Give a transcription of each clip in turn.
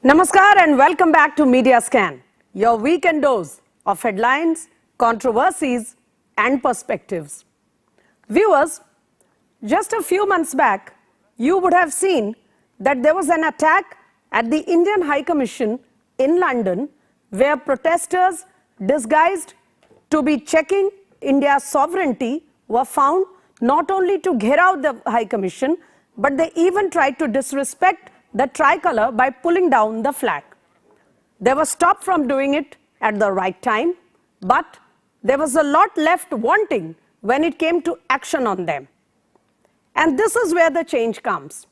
Namaskar and welcome back to Media Scan, your weekend dose of headlines, controversies and perspectives. Viewers, just a few months back, you would have seen that there was an attack at the Indian High Commission in London where protesters disguised to be checking India's sovereignty were found not only to gherav the High Commission, but they even tried to disrespect the tricolour by pulling down the flag. They were stopped from doing it at the right time, but there was a lot left wanting when it came to action on them. And this is where the change comes.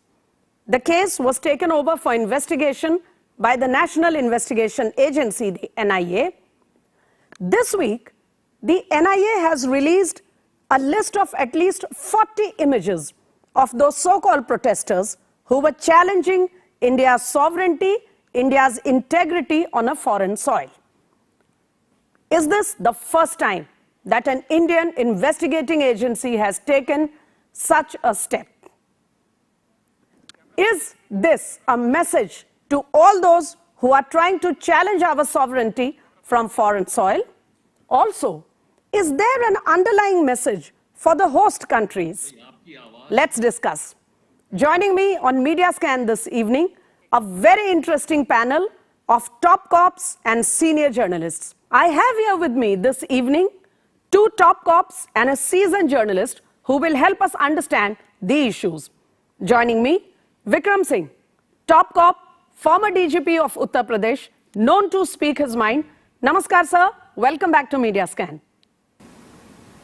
The case was taken over for investigation by the National Investigation Agency, the NIA. This week, the NIA has released a list of at least 40 images of those so-called protesters who were challenging India's sovereignty, India's integrity on a foreign soil. Is this the first time that an Indian investigating agency has taken such a step? Is this a message to all those who are trying to challenge our sovereignty from foreign soil? Also, is there an underlying message for the host countries? Let's discuss. Joining me on Media Scan this evening, a very interesting panel of top cops and senior journalists. I have here with me this evening two top cops and a seasoned journalist who will help us understand the issues. Joining me, Vikram Singh, top cop, former DGP of Uttar Pradesh, known to speak his mind. Namaskar, sir. Welcome back to Media Scan.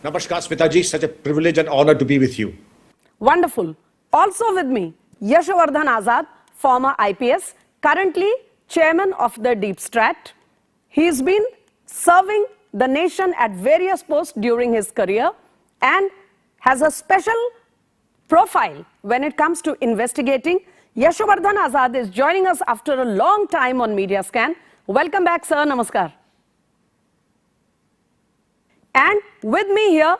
Namaskar, Smitaji. Such a privilege and honor to be with you. Wonderful. Also with me, Yashovardhan Azad, former IPS, currently chairman of the Deep Strat. He's been serving the nation at various posts during his career and has a special profile when it comes to investigating. Yashovardhan Azad is joining us after a long time on Media Scan. Welcome back, sir. Namaskar. And with me here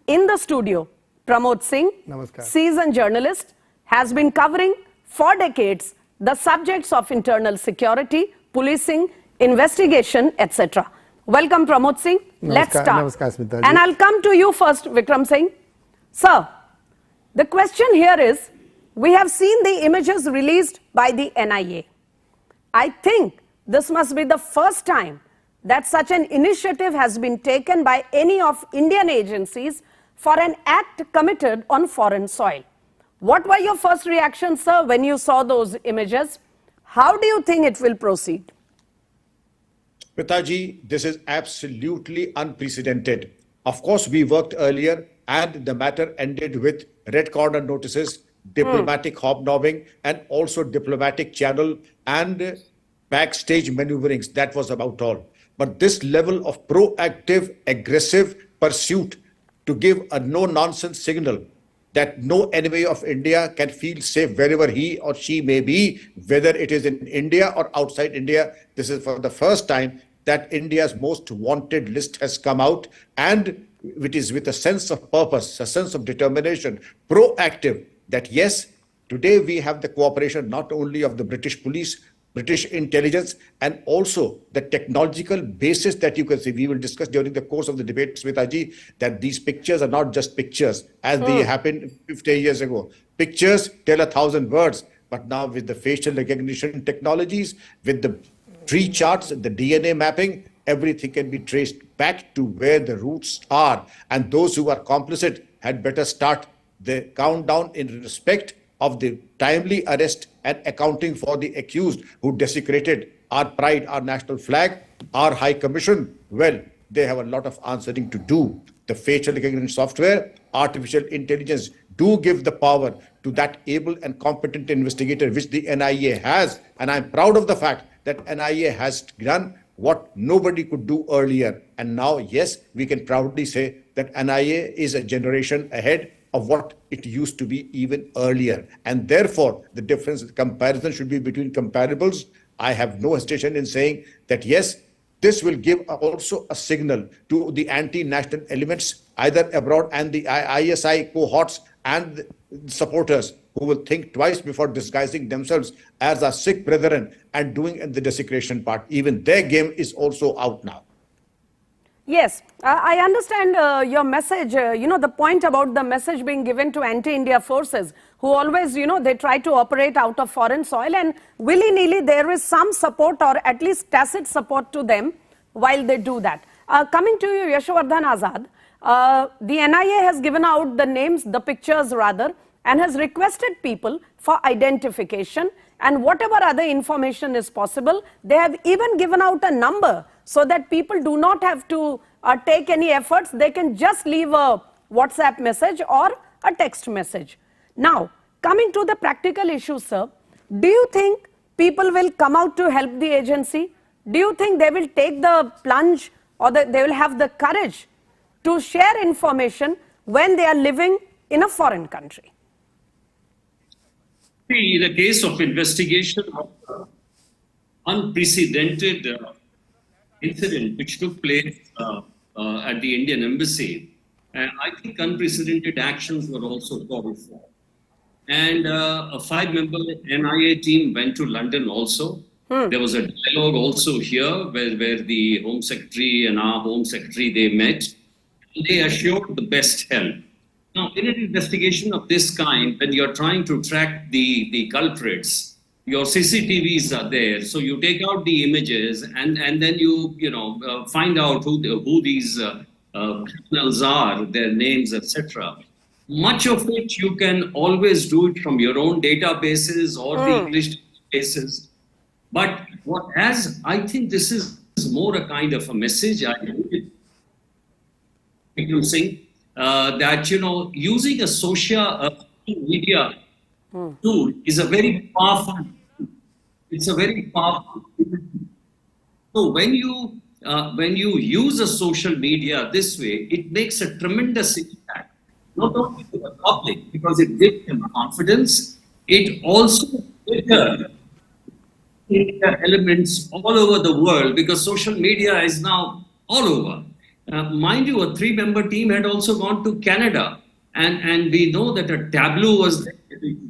in the studio, Pramod Singh, Namaskar. Seasoned journalist, has been covering for decades the subjects of internal security, policing, investigation, etc. Welcome, Pramod Singh. Let's start. Namaskar, Smitaji. And I'll come to you first, Vikram Singh. Sir, the question here is, we have seen the images released by the NIA. I think this must be the first time that such an initiative has been taken by any of Indian agencies for an act committed on foreign soil. What were your first reactions, sir, when you saw those images? How do you think it will proceed? Smitaji, this is absolutely unprecedented. Of course, we worked earlier and the matter ended with red corner notices, diplomatic hobnobbing, and also diplomatic channel and backstage maneuverings. That was about all. But this level of proactive, aggressive pursuit to give a no-nonsense signal that no enemy of India can feel safe wherever he or she may be, whether it is in India or outside India. This is for the first time that India's most wanted list has come out, and it is with a sense of purpose, a sense of determination, proactive, that yes, today we have the cooperation not only of the British police, British intelligence, and also the technological basis that you can see. We will discuss during the course of the debate, Smitaji, that these pictures are not just pictures as they happened 50 years ago. Pictures tell 1,000 words, but now with the facial recognition technologies, with the tree charts, the DNA mapping, everything can be traced back to where the roots are. And those who are complicit had better start the countdown in respect of the timely arrest and accounting for the accused who desecrated our pride, our national flag, our High Commission. Well, they have a lot of answering to do. The facial recognition software, artificial intelligence do give the power to that able and competent investigator, which the NIA has. And I'm proud of the fact that NIA has done what nobody could do earlier. And now, yes, we can proudly say that NIA is a generation ahead of what it used to be even earlier. And therefore, the difference, the comparison should be between comparables. I have no hesitation in saying that, yes, this will give also a signal to the anti-national elements, either abroad and the ISI cohorts and supporters, who will think twice before disguising themselves as our Sikh brethren and doing the desecration part. Even their game is also out now. Yes, I understand your message, the point about the message being given to anti-India forces who always, they try to operate out of foreign soil, and willy-nilly there is some support or at least tacit support to them while they do that. Coming to you, Yashovardhan Azad, the NIA has given out the names, the pictures rather, and has requested people for identification and whatever other information is possible. They have even given out a number so that people do not have to take any efforts. They can just leave a WhatsApp message or a text message. Now, coming to the practical issues, sir, do you think people will come out to help the agency? Do you think they will take the plunge or they will have the courage to share information when they are living in a foreign country? See, the case of investigation of unprecedented incident which took place at the Indian embassy, I think unprecedented actions were also called for. And a 5-member NIA team went to London also. There was a dialogue also here where the Home Secretary and our Home Secretary, they met. They assured the best help. Now, in an investigation of this kind, when you're trying to track the culprits, your CCTVs are there. So you take out the images and then you find out who these criminals are, their names, etc. Much of it you can always do it from your own databases or the English databases. But I think this is more a kind of a message. I saying that using a social media tool is a very powerful. It's a very powerful. So when you use a social media this way, it makes a tremendous impact, not only to the public because it gives them confidence. It also triggers elements all over the world because social media is now all over. Mind you, a 3-member team had also gone to Canada, and we know that a tableau was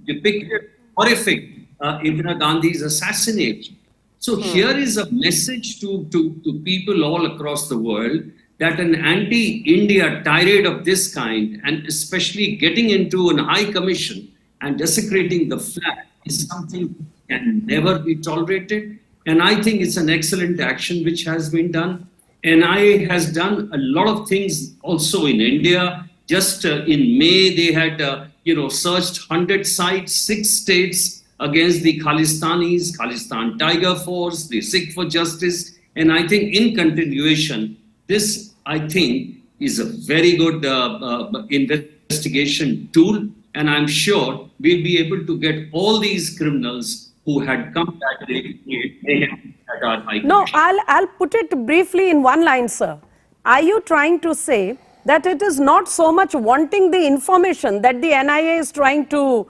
depicted horrific Indira Gandhi's assassination. So here is a message to people all across the world that an anti-India tirade of this kind, and especially getting into an high commission and desecrating the flag, is something that can never be tolerated. And I think it's an excellent action which has been done. NIA has done a lot of things also in India. Just in May, they had searched 100 sites, 6 states against the Khalistanis, Khalistan Tiger Force, the Sikh for Justice. And I think in continuation, this, I think, is a very good investigation tool. And I'm sure we'll be able to get all these criminals who had come back at our high. No, I'll put it briefly in one line, sir. Are you trying to say that it is not so much wanting the information that the NIA is trying to,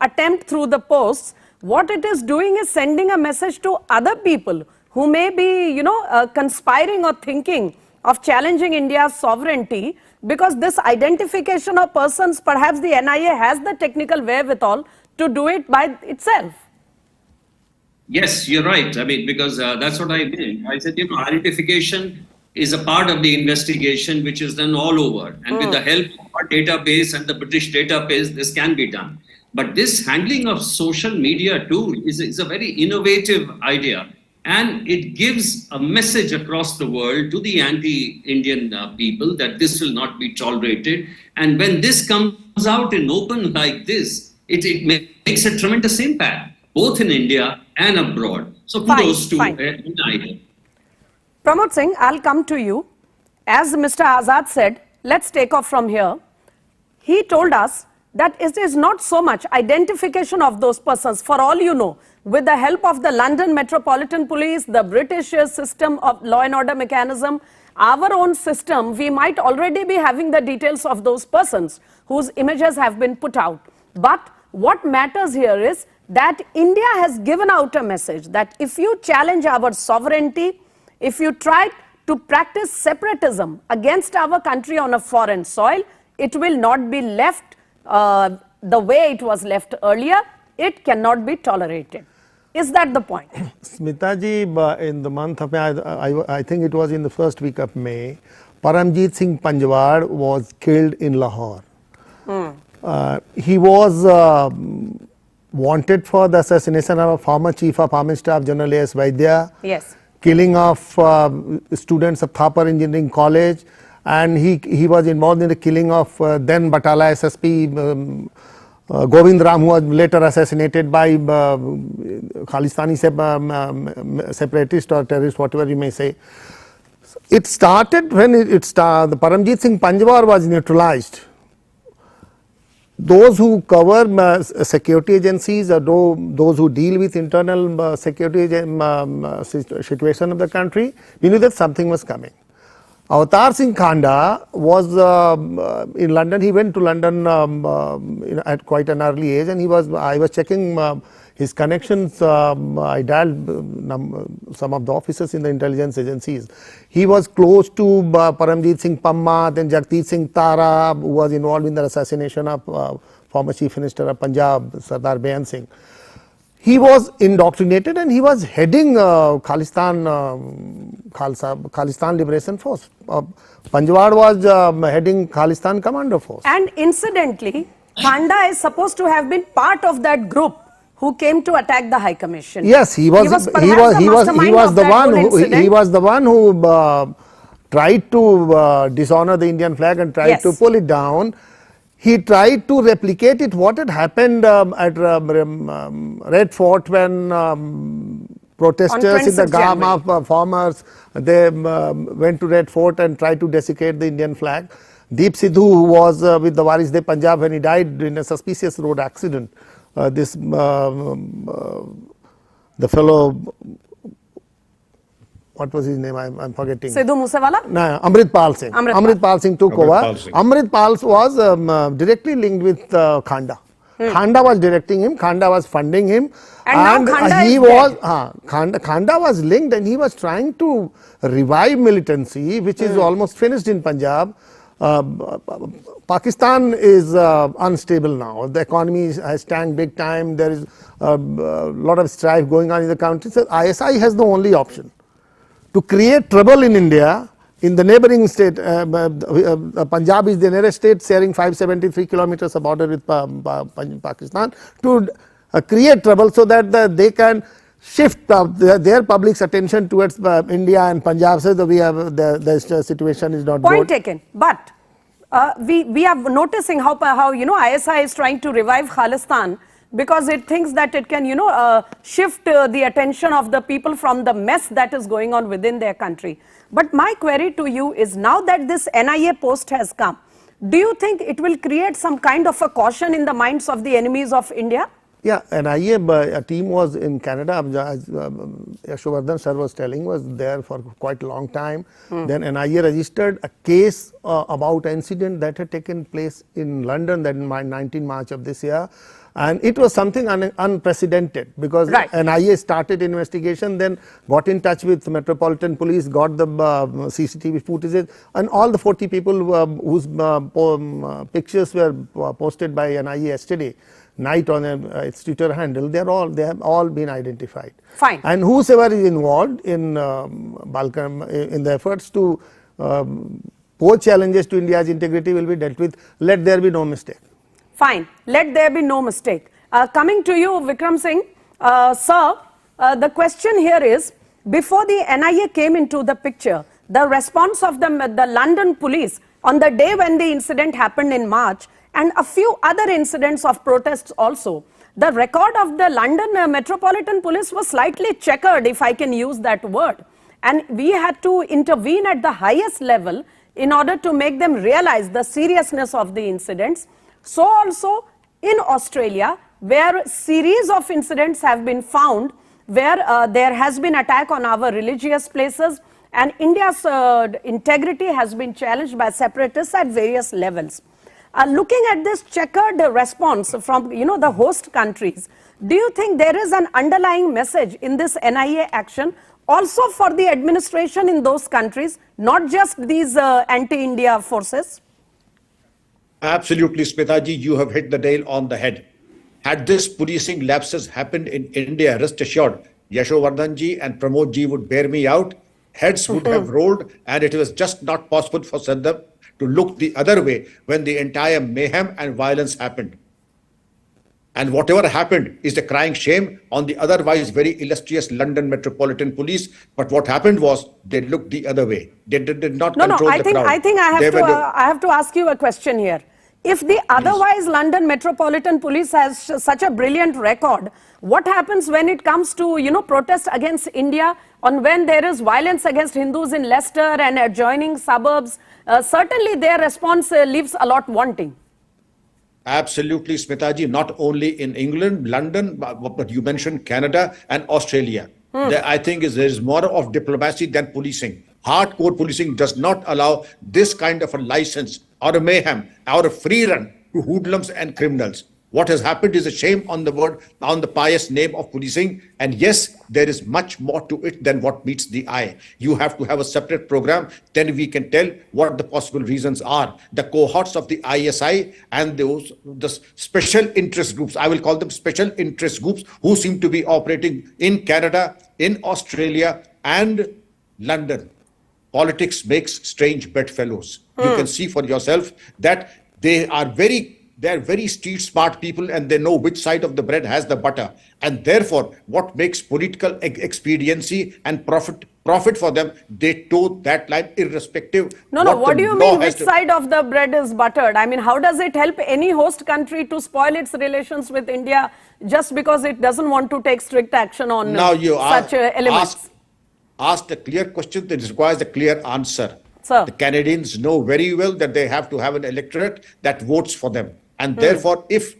attempt through the posts? What it is doing is sending a message to other people who may be, conspiring or thinking of challenging India's sovereignty, because this identification of persons, perhaps the NIA has the technical wherewithal to do it by itself. Yes, you're right. I mean, because that's what I mean. I said, identification is a part of the investigation which is done all over. And with the help of our database and the British database, this can be done. But this handling of social media tool is a very innovative idea. And it gives a message across the world to the anti-Indian people that this will not be tolerated. And when this comes out in open like this, it makes a tremendous impact, both in India and abroad. So kudos to NIA. Pramod Singh, I'll come to you. As Mr. Azad said, let's take off from here. He told us that it is not so much identification of those persons. For all you know, with the help of the London Metropolitan Police, the British system of law and order mechanism, our own system, we might already be having the details of those persons whose images have been put out. But what matters here is that India has given out a message that if you challenge our sovereignty, if you try to practice separatism against our country on a foreign soil, it will not be left the way it was left earlier, it cannot be tolerated. Is that the point? Smita ji, in the month of May, I think it was in the first week of May, Paramjit Singh Panjwar was killed in Lahore. He was wanted for the assassination of a former Chief of Army Staff General A.S. Vaidya. Yes. Killing of students of Thapar Engineering College, and he was involved in the killing of then Batala SSP Govind Ram, who was later assassinated by Khalistani separatist or terrorist, whatever you may say. It started when the Paramjit Singh Panjwar was neutralized. Those who cover security agencies or those who deal with internal security situation of the country, we knew that something was coming. Avatar Singh Khanda was in London. He went to London at quite an early age, and I was checking his connections. I dialed some of the officers in the intelligence agencies. He was close to Paramjit Singh Pamma, then Jagmeet Singh Tara, who was involved in the assassination of former Chief Minister of Punjab, Sardar Beyan Singh. He was indoctrinated and he was heading Khalistan Liberation Force. Panjwar was heading Khalistan Commando Force. And incidentally, Khanda is supposed to have been part of that group who came to attack the High Commission. Yes, he was the one who tried to dishonor the Indian flag and tried to pull it down. He tried to replicate it, what had happened at Red Fort when protesters in the garb of farmers, they went to Red Fort and tried to desecrate the Indian flag. Deep Sidhu, who was with the Waris-de Punjab when he died in a suspicious road accident, the fellow, what was his name? I'm forgetting. Sidhu Musewala? No, Amritpal Singh. Amritpal Singh took over. Amritpal was directly linked with Khanda. Khanda was directing him. Khanda was funding him. And now he was Khanda was linked, and he was trying to revive militancy, which is almost finished in Punjab. Pakistan is unstable now. The economy has tanked big time. There is a lot of strife going on in the country. So ISI has the only option to create trouble in India, in the neighboring state. Punjab is the nearest state, sharing 573 kilometers of border with Pakistan, to create trouble so that they can shift their public's attention towards India and Punjab, so that the situation is not Point good. taken. But we are noticing how ISI is trying to revive Khalistan, because it thinks that it can shift the attention of the people from the mess that is going on within their country. But my query to you is, now that this NIA post has come, do you think it will create some kind of a caution in the minds of the enemies of India? Yeah, NIA, a team was in Canada, as Yashovardhan sir was telling, was there for quite a long time. Then NIA registered a case about an incident that had taken place in London, that in 19 March of this year. And it was something unprecedented, because NIA started investigation, then got in touch with Metropolitan Police, got the CCTV footage, and all the 40 people whose pictures were posted by NIA yesterday night on its Twitter handle, they have all been identified. Fine. And whosoever is involved in in the efforts to pose challenges to India's integrity will be dealt with. Let there be no mistake. Fine. Let there be no mistake. Coming to you, Vikram Singh, sir, the question here is, before the NIA came into the picture, the response of the London police on the day when the incident happened in March, and a few other incidents of protests also, the record of the London Metropolitan Police was slightly checkered, if I can use that word. And we had to intervene at the highest level in order to make them realize the seriousness of the incidents. So also in Australia, where a series of incidents have been found, where there has been attack on our religious places, and India's integrity has been challenged by separatists at various levels. Looking at this checkered response from the host countries, do you think there is an underlying message in this NIA action also for the administration in those countries, not just these anti-India forces? Absolutely, Smitaji, you have hit the nail on the head. Had this policing lapses happened in India, rest assured, Yashovardhanji and Pramodji would bear me out. Heads would have rolled, and it was just not possible for Saddam to look the other way when the entire mayhem and violence happened. And whatever happened is a crying shame on the otherwise very illustrious London Metropolitan Police. But what happened was they looked the other way. They did not control the crowd. I think I have to ask you a question here. If the otherwise London Metropolitan Police has such a brilliant record, what happens when it comes to, protest against India, on when there is violence against Hindus in Leicester and adjoining suburbs? Certainly their response leaves a lot wanting. Absolutely, Smitaji, not only in England, London, but you mentioned Canada and Australia. I think there is more of diplomacy than policing. Hardcore policing does not allow this kind of a license or a mayhem or a free run to hoodlums and criminals. What has happened is a shame on the pious name of policing. And yes, there is much more to it than what meets the eye. You have to have a separate program. Then we can tell what the possible reasons are. The cohorts of the ISI and the special interest groups, I will call them special interest groups, who seem to be operating in Canada, in Australia, and London. Politics makes strange bedfellows. You can see for yourself that they are very street smart people, and they know which side of the bread has the butter. And therefore, what makes political expediency and profit for them, they toe that line irrespective. No, what do you mean which side of the bread is buttered? I mean, how does it help any host country to spoil its relations with India just because it doesn't want to take strict action on such elements? Asked a clear question that requires a clear answer. Sir. The Canadians know very well that they have to have an electorate that votes for them. And therefore, if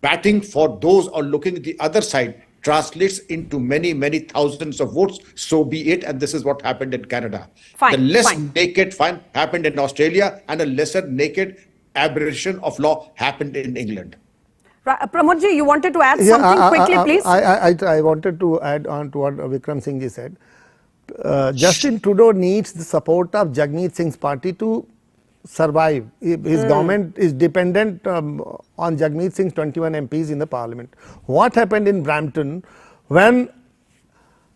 batting for those or looking at the other side translates into many, many thousands of votes, so be it. And this is what happened in Canada. The less naked fine happened in Australia, and a lesser naked aberration of law happened in England. Pramodji, you wanted to add something quickly, please? I wanted to add on to what Vikram Singh ji said. Justin Trudeau needs the support of Jagmeet Singh's party to survive. His government is dependent on Jagmeet Singh's 21 MPs in the parliament. What happened in Brampton when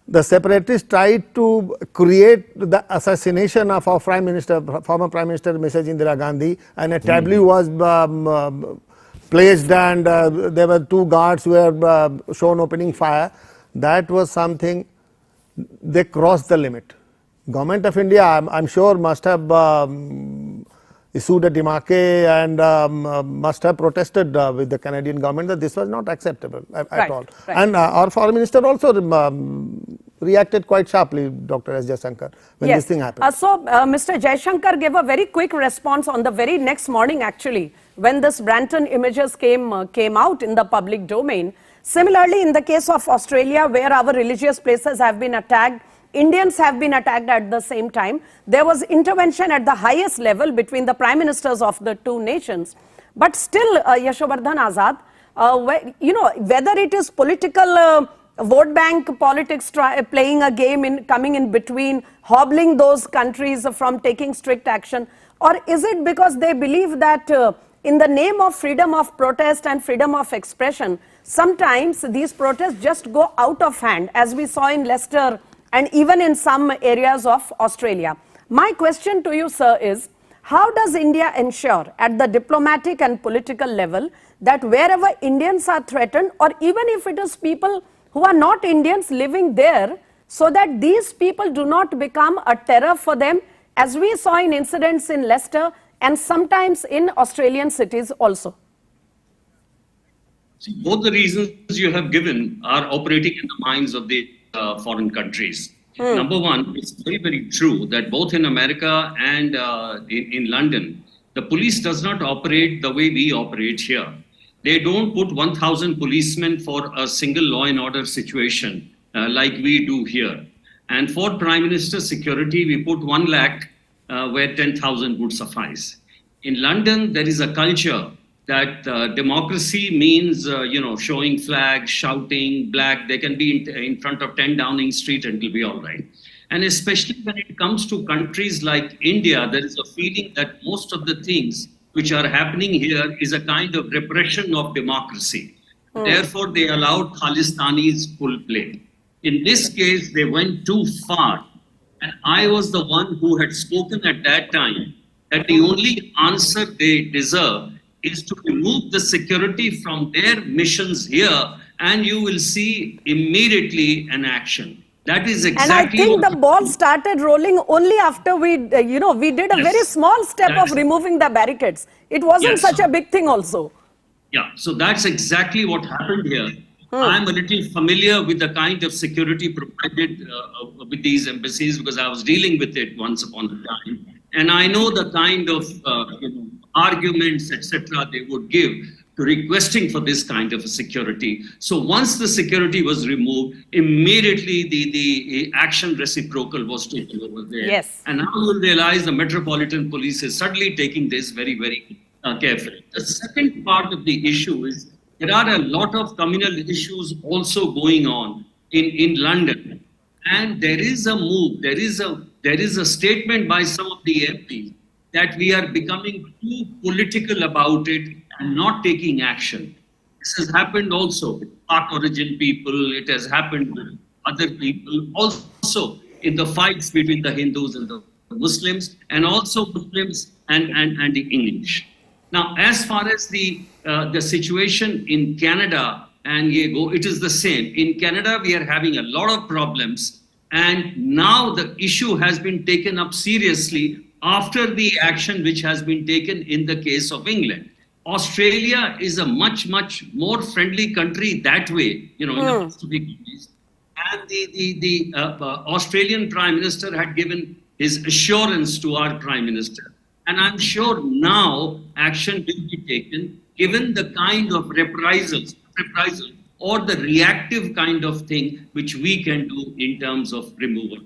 the separatists tried to create the assassination of our former Prime Minister Mrs. Indira Gandhi, and a tableau was placed, and there were two guards who were shown opening fire. That was something. They crossed the limit. Government of India, I'm sure, must have issued a demarque and must have protested with the Canadian government that this was not acceptable at all. Right. And our foreign minister also reacted quite sharply, Dr. S. Jaishankar, when this thing happened. Mr. Jaishankar gave a very quick response on the very next morning, actually, when this Brampton images came out in the public domain. Similarly, in the case of Australia, where our religious places have been attacked, Indians have been attacked at the same time. There was intervention at the highest level between the prime ministers of the two nations. But still, Yashovardhan Azad, whether it is political vote bank politics playing a game coming in between, hobbling those countries from taking strict action, or is it because they believe that in the name of freedom of protest and freedom of expression, sometimes these protests just go out of hand, as we saw in Leicester and even in some areas of Australia. My question to you, sir, is how does India ensure at the diplomatic and political level that wherever Indians are threatened, or even if it is people who are not Indians living there, so that these people do not become a terror for them, as we saw in incidents in Leicester and sometimes in Australian cities also? See, both the reasons you have given are operating in the minds of the foreign countries. Number one, it's very, very true that both in America and in London, the police does not operate the way we operate here. They don't put 1,000 policemen for a single law and order situation like we do here. And for Prime Minister security, we put 1 lakh where 10,000 would suffice. In London, there is a culture that democracy means, showing flags, shouting, black. They can be in front of 10 Downing Street and it'll be all right. And especially when it comes to countries like India, there is a feeling that most of the things which are happening here is a kind of repression of democracy. Therefore, they allowed Khalistanis full play. In this case, they went too far. And I was the one who had spoken at that time that the only answer they deserve is to remove the security from their missions here, and you will see immediately an action. That is exactly. And I think what the ball started rolling only after we did a very small step of removing the barricades. It wasn't such a big thing also. Yeah, so that's exactly what happened here. I'm a little familiar with the kind of security provided with these embassies because I was dealing with it once upon a time. And I know the kind of arguments, etc., they would give to requesting for this kind of a security. So once the security was removed, immediately the action reciprocal was taken over there. Yes. And now you'll realize the Metropolitan Police is suddenly taking this very, very carefully. The second part of the issue is there are a lot of communal issues also going on in London. And there is a move, there is a statement by some of the MPs that we are becoming too political about it and not taking action. This has happened also with Pak origin people, it has happened with other people, also in the fights between the Hindus and the Muslims, and also Muslims and the English. Now, as far as the situation in Canada and Diego, it is the same. In Canada, we are having a lot of problems, and now the issue has been taken up seriously after the action which has been taken in the case of England. Australia is a much, much more friendly country that way, in the Pacific East. And the Australian Prime Minister had given his assurance to our Prime Minister. And I'm sure now action will be taken given the kind of reprisal or the reactive kind of thing which we can do in terms of removal.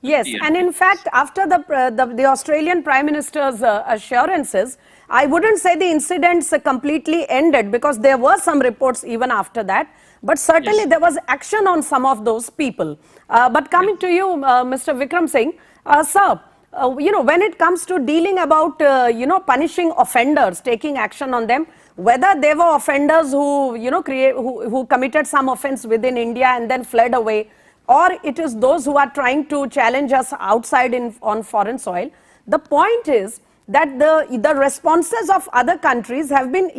Yes, and in fact, after the Australian Prime Minister's assurances, I wouldn't say the incidents completely ended because there were some reports even after that, but certainly there was action on some of those people. But coming to you, Mr. Vikram Singh, sir, when it comes to dealing about, punishing offenders, taking action on them, whether they were offenders who, who committed some offense within India and then fled away, or it is those who are trying to challenge us outside on foreign soil. The point is that the responses of other countries have been,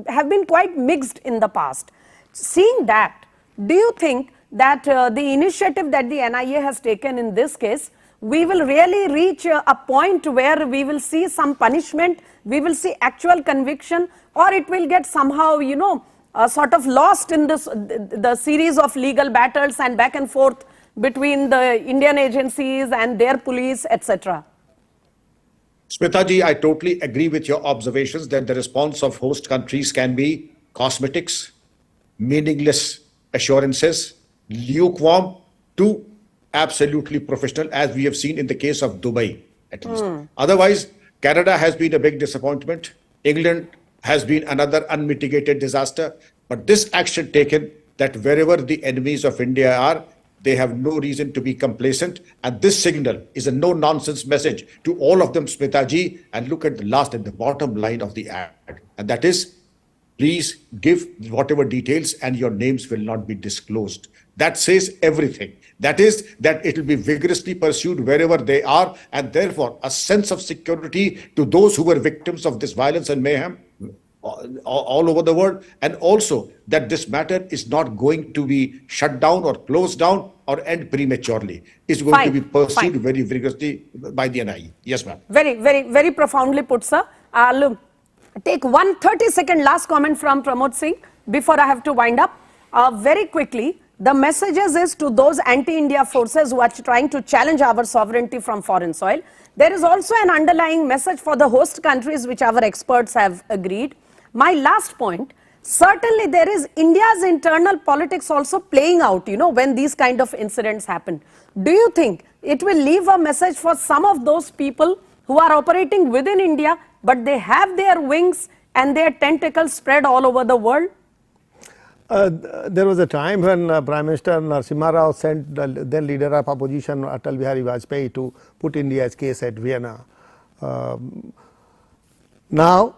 have been quite mixed in the past. Seeing that, do you think that the initiative that the NIA has taken in this case, we will really reach a point where we will see some punishment, we will see actual conviction, or it will get somehow, sort of lost in the series of legal battles and back and forth between the Indian agencies and their police, etc.? Smitaji, I totally agree with your observations that the response of host countries can be cosmetics, meaningless assurances, lukewarm to absolutely professional, as we have seen in the case of Dubai, at least. Otherwise, Canada has been a big disappointment. England has been another unmitigated disaster. But this action taken, that wherever the enemies of India are, they have no reason to be complacent. And this signal is a no-nonsense message to all of them, Smitaji. And look at the last and the bottom line of the ad. And that is, please give whatever details and your names will not be disclosed. That says everything. That is that it will be vigorously pursued wherever they are, and therefore a sense of security to those who were victims of this violence and mayhem all over the world, and also that this matter is not going to be shut down or closed down or end prematurely. It's going to be pursued very vigorously by the NIA. Yes, ma'am. Very, very, very profoundly put, sir. I'll take 1 30-second last comment from Pramod Singh before I have to wind up. Very quickly, the messages is to those anti-India forces who are trying to challenge our sovereignty from foreign soil. There is also an underlying message for the host countries, which our experts have agreed. My last point, certainly there is India's internal politics also playing out, when these kind of incidents happen. Do you think it will leave a message for some of those people who are operating within India, but they have their wings and their tentacles spread all over the world? There was a time when Prime Minister Narasimha Rao sent the then leader of opposition Atal Bihari Vajpayee to put India's case at Vienna. Now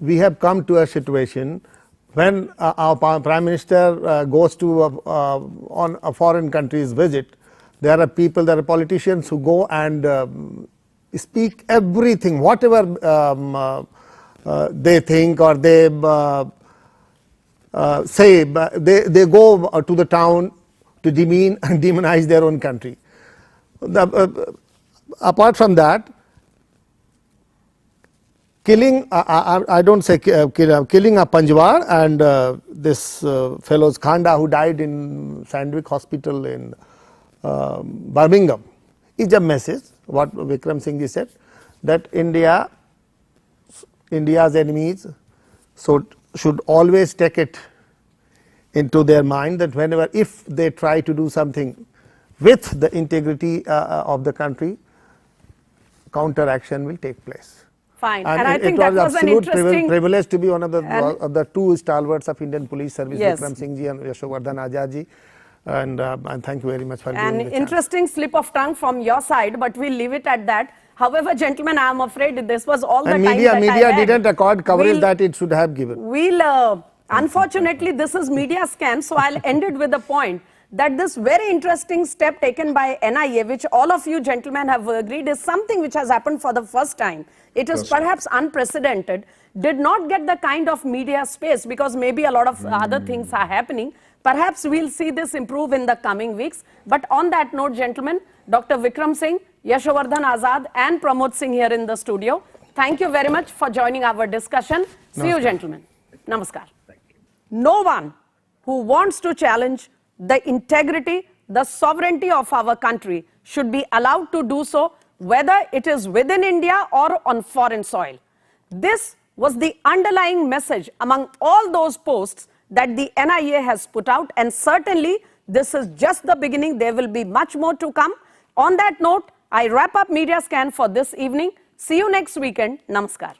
we have come to a situation when our Prime Minister goes to on a foreign country's visit, there are people, there are politicians who go and speak everything, whatever they think or they say, they go to the town to demonize their own country. Apart from that, killing, I don't say killing a Panjwar and this fellow's Khanda who died in Sandvik Hospital in Birmingham is a message, what Vikram Singh ji said, that India's enemies should always take it into their mind that whenever, if they try to do something with the integrity of the country, counteraction will take place. Fine. And I think that was an absolute interesting privilege to be one of the two stalwarts of Indian Police Service, Yes. Vikram Singh ji and Yashovardhan Azad ji. And thank you very much for An giving me the interesting slip of tongue from your side, but we'll leave it at that. However, gentlemen, I am afraid this was all the and time media that I had. didn't accord coverage We'll- that it should have given. We'll, unfortunately, this is media scan, so I'll end it with the point that this very interesting step taken by NIA, which all of you gentlemen have agreed is something which has happened for the first time. It is perhaps unprecedented, did not get the kind of media space because maybe a lot of other things are happening. Perhaps we'll see this improve in the coming weeks. But on that note, gentlemen, Dr. Vikram Singh, Yashovardhan Azad and Pramod Singh here in the studio, thank you very much for joining our discussion. See you, gentlemen. Namaskar. No one who wants to challenge the integrity, the sovereignty of our country should be allowed to do so, whether it is within India or on foreign soil. This was the underlying message among all those posts that the NIA has put out, and certainly this is just the beginning. There will be much more to come. On that note, I wrap up Media Scan for this evening. See you next weekend. Namaskar.